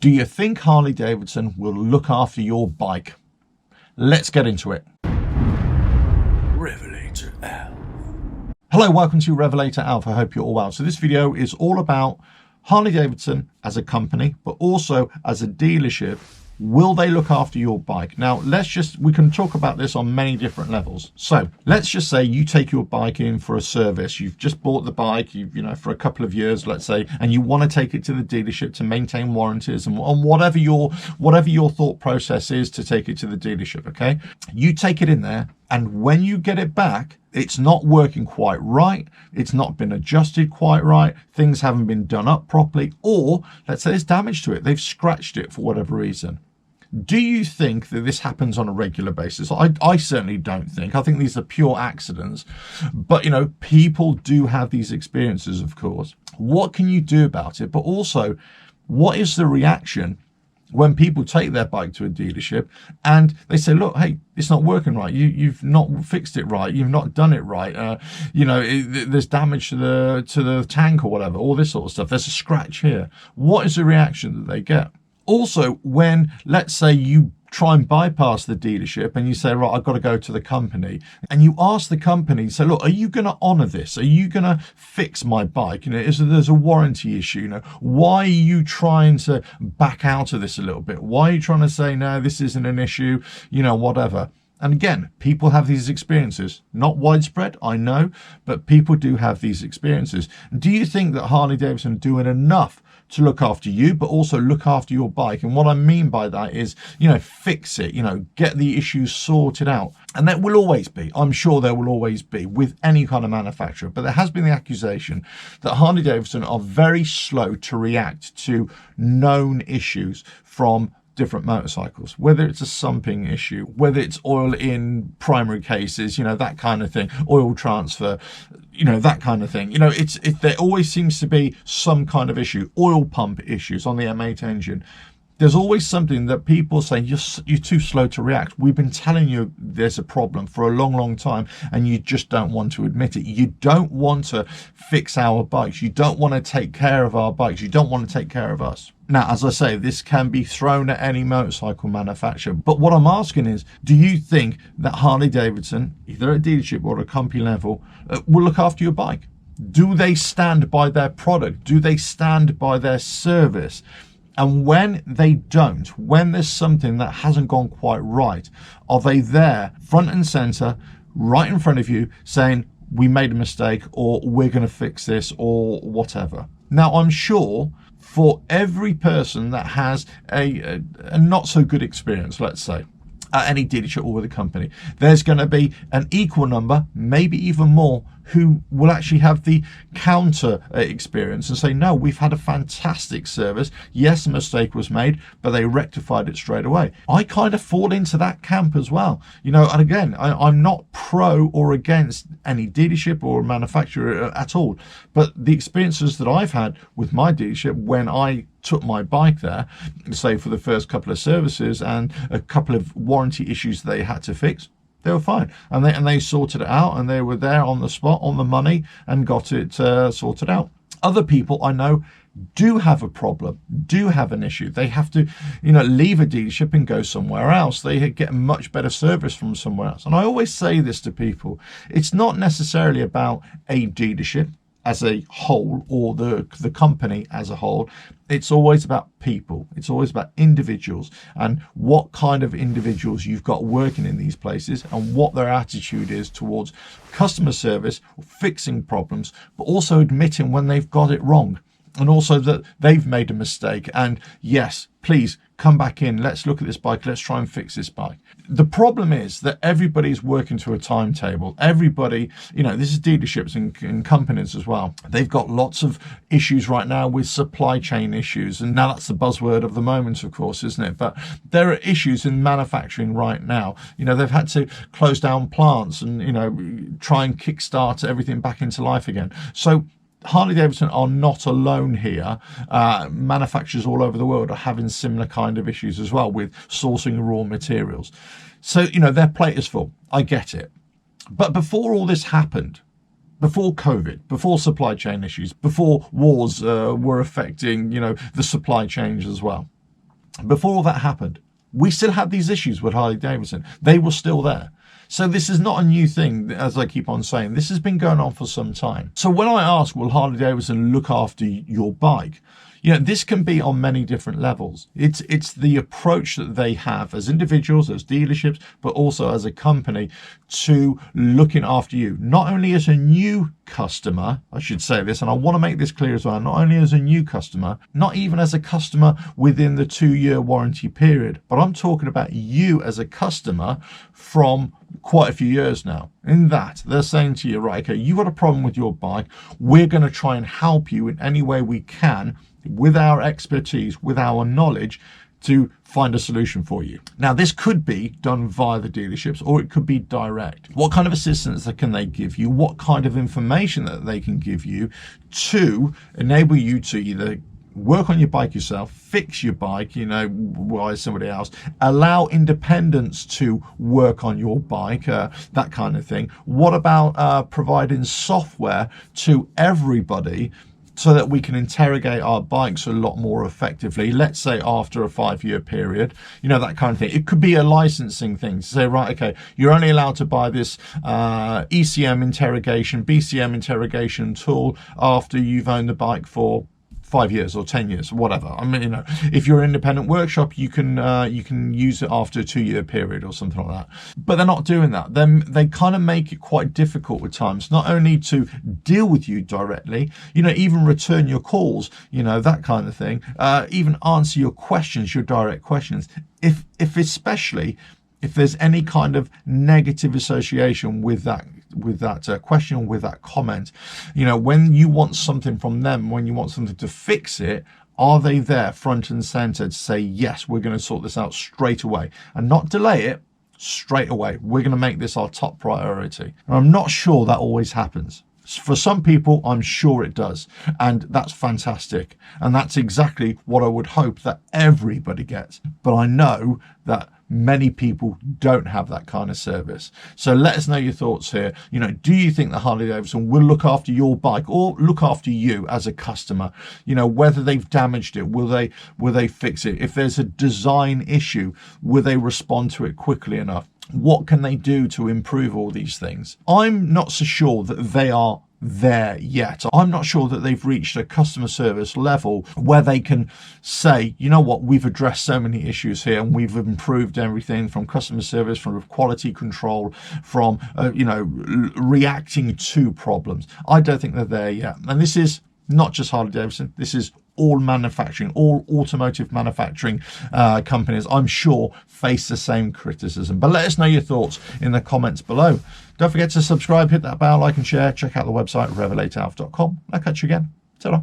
Do you think Harley Davidson will look after your bike? Let's get into it. RevelatorAlf. Hello, welcome to RevelatorAlf. I hope you're all well. So this video is all about Harley Davidson as a company, but also as a dealership. Will they look after your bike? Now, we can talk about this on many different levels. So let's just say you take your bike in for a service. You've just bought the bike, for a couple of years, let's say, and you want to take it to the dealership to maintain warranties and whatever your thought process is to take it to the dealership, okay? You take it in there, and when you get it back, it's not working quite right, it's not been adjusted quite right, things haven't been done up properly, or let's say there's damage to it, they've scratched it for whatever reason. Do you think that this happens on a regular basis? I certainly don't think. I think these are pure accidents. But, people do have these experiences, of course. What can you do about it? But also, what is the reaction when people take their bike to a dealership and they say, look, hey, it's not working right. You've not fixed it right. You've not done it right. There's damage to the tank or whatever, all this sort of stuff. There's a scratch here. What is the reaction that they get? Also, when, let's say, you try and bypass the dealership and you say, right, I've got to go to the company, and you ask the company, say, look, are you going to honor this? Are you going to fix my bike? There's a warranty issue. Why are you trying to back out of this a little bit? Why are you trying to say, no, this isn't an issue, whatever? And again, people have these experiences. Not widespread, I know, but people do have these experiences. Do you think that Harley Davidson are doing enough to look after you, but also look after your bike? And what I mean by that is, fix it, get the issues sorted out. And that will always be, I'm sure there will always be with any kind of manufacturer, but there has been the accusation that Harley Davidson are very slow to react to known issues from different motorcycles, whether it's a sumping issue, whether it's oil in primary cases, that kind of thing, oil transfer, that kind of thing. There always seems to be some kind of issue, oil pump issues on the M8 engine. There's always something that people say, you're too slow to react. We've been telling you there's a problem for a long, long time, and you just don't want to admit it. You don't want to fix our bikes. You don't want to take care of our bikes. You don't want to take care of us. Now, as I say, this can be thrown at any motorcycle manufacturer. But what I'm asking is, do you think that Harley Davidson, either at a dealership or at a company level, will look after your bike? Do they stand by their product? Do they stand by their service? And when they don't, when there's something that hasn't gone quite right, are they there front and center, right in front of you, saying, we made a mistake, or we're going to fix this, or whatever? Now, I'm sure for every person that has a not so good experience, let's say, at any dealership or with a company, there's going to be an equal number, maybe even more, who will actually have the counter experience and say, no, we've had a fantastic service. Yes, a mistake was made, but they rectified it straight away. I kind of fall into that camp as well. And again, I'm not pro or against any dealership or manufacturer at all. But the experiences that I've had with my dealership when I took my bike there, say for the first couple of services and a couple of warranty issues they had to fix, they were fine, and they sorted it out, and they were there on the spot, on the money, and got it sorted out. Other people I know do have a problem, do have an issue. They have to, leave a dealership and go somewhere else. They get much better service from somewhere else. And I always say this to people: it's not necessarily about a dealership as a whole or the company as a whole. It's always about people. It's always about individuals, and what kind of individuals you've got working in these places, and what their attitude is towards customer service, fixing problems, but also admitting when they've got it wrong, and also that they've made a mistake. And yes, please come back in. Let's look at this bike. Let's try and fix this bike. The problem is that everybody's working to a timetable. Everybody, this is dealerships and companies as well. They've got lots of issues right now with supply chain issues. And now that's the buzzword of the moment, of course, isn't it? But there are issues in manufacturing right now. They've had to close down plants and, try and kickstart everything back into life again. So Harley Davidson are not alone here. Manufacturers all over the world are having similar kind of issues as well with sourcing raw materials. So, their plate is full. I get it. But before all this happened, before COVID, before supply chain issues, before wars were affecting, the supply chains as well, before all that happened, we still had these issues with Harley Davidson. They were still there. So this is not a new thing, as I keep on saying. This has been going on for some time. So when I ask, will Harley Davidson look after your bike? You know, this can be on many different levels. It's the approach that they have as individuals, as dealerships, but also as a company to looking after you. Not only as a new customer, I should say this, and I want to make this clear as well, not only as a new customer, not even as a customer within the 2-year warranty period, but I'm talking about you as a customer from quite a few years now. In that, they're saying to you, right, okay, you've got a problem with your bike. We're going to try and help you in any way we can with our expertise, with our knowledge, to find a solution for you. Now, this could be done via the dealerships, or it could be direct. What kind of assistance can they give you? What kind of information that they can give you to enable you to either work on your bike yourself, fix your bike, you know, while somebody else, allow independence to work on your bike, that kind of thing. What about providing software to everybody so that we can interrogate our bikes a lot more effectively, let's say after a 5-year period, you know, that kind of thing. It could be a licensing thing to say, right, okay, you're only allowed to buy this ECM interrogation, BCM interrogation tool after you've owned the bike for 5 years or 10 years, whatever. I mean, you know, if you're an independent workshop, you can use it after a 2-year period or something like that. But they're not doing that. Then they kind of make it quite difficult at times, not only to deal with you directly, you know, even return your calls, you know, that kind of thing, even answer your questions, your direct questions. If especially if there's any kind of negative association with that question, with that comment, you know, when you want something from them, when you want something to fix it, are they there front and center to say, yes, we're going to sort this out straight away and not delay it, straight away. We're going to make this our top priority. And I'm not sure that always happens. For some people, I'm sure it does. And that's fantastic. And that's exactly what I would hope that everybody gets. But I know that many people don't have that kind of service. So let us know your thoughts here. You know, do you think that Harley Davidson will look after your bike or look after you as a customer? You know, whether they've damaged it, will they fix it? If there's a design issue, will they respond to it quickly enough? What can they do to improve all these things? I'm not so sure that they are there yet. I'm not sure that they've reached a customer service level where they can say, you know what, we've addressed so many issues here and we've improved everything from customer service, from quality control, from you know, reacting to problems. I don't think they're there yet. And this is not just Harley Davidson, this is all manufacturing, all automotive manufacturing companies, I'm sure, face the same criticism. But let us know your thoughts in the comments below. Don't forget to subscribe, hit that bell, like and share. Check out the website, RevelatorAlf.com. I'll catch you again. Ta-da.